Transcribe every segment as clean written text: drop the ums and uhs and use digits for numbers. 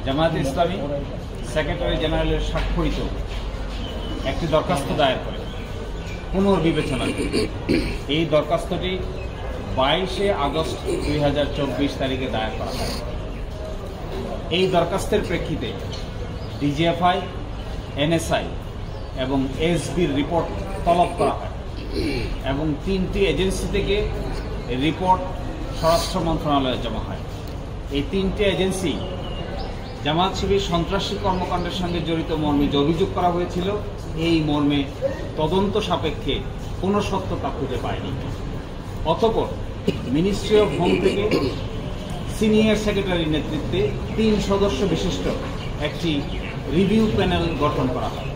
জামায়াতে ইসলামী secretary জেনারেলের স্বাক্ষরিত একটি দরখাস্ত দায়ের করে পুনর্বিবেচনা। এই দরখাস্তটি 22 আগস্ট 2024 তারিখে দায়ের করা হয়। এই দরখাস্তের প্রেক্ষিতে ডিজিএফআই, এনএসআই এবং এসবির রিপোর্ট তলব করা হয় এবং 3টি এজেন্সি থেকে রিপোর্ট স্বরাষ্ট্র মন্ত্রণালয়ে জমা হয়। এই 3টি এজেন্সি জামায়াত শিবির সন্ত্রাসী কর্মকাণ্ডের সঙ্গে জড়িত মর্মে যে অভিযোগ করা হয়েছিল, এই মর্মে তদন্ত সাপেক্ষে কোনো সত্যতা খুঁজে পায়নি। অতঃপর মিনিস্ট্রি অফ হোম থেকে সিনিয়র সেক্রেটারির নেতৃত্বে 3 সদস্য বিশিষ্ট একটি রিভিউ প্যানেল গঠন করা হয়।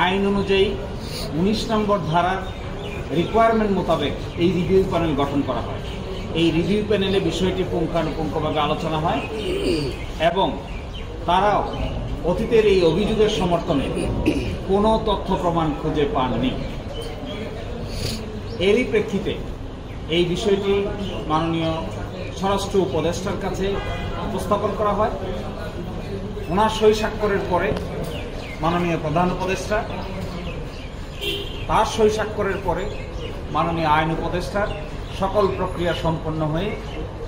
আইন অনুযায়ী 19 নম্বর ধারার রিকোয়ারমেন্ট মোতাবেক এই রিভিউ প্যানেল গঠন করা হয়। এই রিভিউ প্যানেলে বিষয়টি পুঙ্খানুপুঙ্খভাবে আলোচনা হয় এবং তারাও অতীতের এই অভিযোগের সমর্থনে কোনো তথ্য প্রমাণ খুঁজে পাননি। এরই প্রেক্ষিতে এই বিষয়টি মাননীয় স্বরাষ্ট্র উপদেষ্টার কাছে উপস্থাপন করা হয়। ওনার সই স্বাক্ষরের পরে মাননীয় প্রধান উপদেষ্টা, তার সই স্বাক্ষরের পরে মাননীয় আইন উপদেষ্টার সকল প্রক্রিয়া সম্পন্ন হয়ে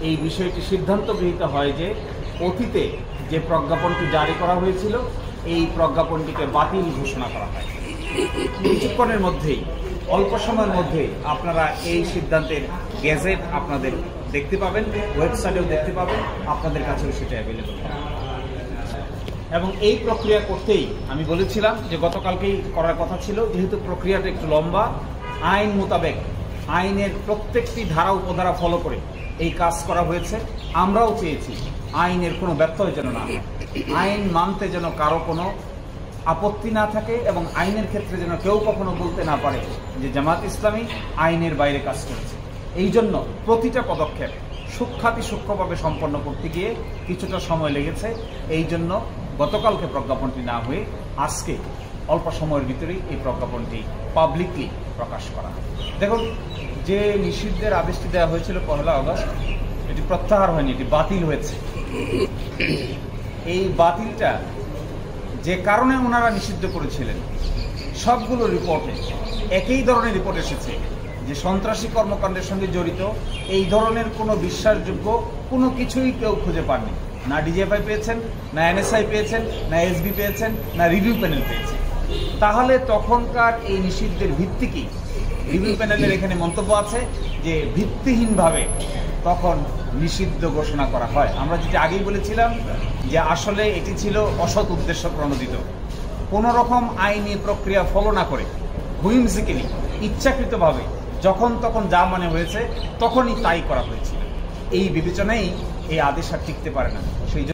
এই বিষয়টি সিদ্ধান্ত গৃহীত হয় যে অতীতে যে প্রজ্ঞাপনটি জারি করা হয়েছিল, এই প্রজ্ঞাপনটিকে বাতিল ঘোষণা করা হয়। কিছুক্ষণের মধ্যেই, অল্প সময়ের মধ্যে আপনারা এই সিদ্ধান্তের গেজেট আপনাদের দেখতে পাবেন, ওয়েবসাইটেও দেখতে পাবেন, আপনাদের কাছেও সেটা অ্যাভেলেবল হবে। এবং এই প্রক্রিয়া করতেই আমি বলেছিলাম যে গতকালকেই করার কথা ছিল, যেহেতু প্রক্রিয়াটা একটু লম্বা, আইন মোতাবেক আইনের প্রত্যেকটি ধারা উপধারা ফলো করে এই কাজ করা হয়েছে। আমরাও চেয়েছি আইনের কোনো ব্যত্যয় যেন না হয়, আইন মানতে যেন কারো কোনো আপত্তি না থাকে এবং আইনের ক্ষেত্রে যেন কেউ কখনো বলতে না পারে যে জামায়াত ইসলামী আইনের বাইরে কাজ করেছে। এই জন্য প্রতিটা পদক্ষেপ সূক্ষ্মভাবে সম্পন্ন করতে গিয়ে কিছুটা সময় লেগেছে। এই জন্য গতকালকে প্রজ্ঞাপনটি না হয়ে আজকে অল্প সময়ের ভিতরেই এই প্রজ্ঞাপনটি পাবলিকলি প্রকাশ করা হয়। দেখুন, যে নিষিদ্ধের আদেশটি দেওয়া হয়েছিল 1 আগস্ট, এটি প্রত্যাহার হয়নি, এটি বাতিল হয়েছে। এই বাতিলটা যে কারণে ওনারা নিষিদ্ধ করেছিলেন, সবগুলো রিপোর্টে একই ধরনের রিপোর্ট এসেছে যে সন্ত্রাসী কর্মকাণ্ডের সঙ্গে জড়িত এই ধরনের কোনো বিশ্বাসযোগ্য কোনো কিছুই কেউ খুঁজে পাননি। না ডিজিএফআই পেয়েছেন, না এনএসআই পেয়েছেন, না এসবি পেয়েছেন, না রিভিউ প্যানেল পেয়েছেন। তাহলে তখনকার এই নিষিদ্ধের ভিত্তি কি? রিভিউ প্যানেলের এখানে মন্তব্য আছে যে ভিত্তিহীনভাবে তখন নিষিদ্ধ ঘোষণা করা হয়। আমরা যেটা আগেই বলেছিলাম যে আসলে এটি ছিল অসৎ উদ্দেশ্য প্রণোদিত, কোনো রকম আইনি প্রক্রিয়া ফলো না করে হুইমজিক্যালি, ইচ্ছাকৃতভাবে যখন তখন যা মনে হয়েছে তখনই তাই করা হয়েছিল। এই বিবেচনায় এই আদেশ আর টিকতে পারে না। সেই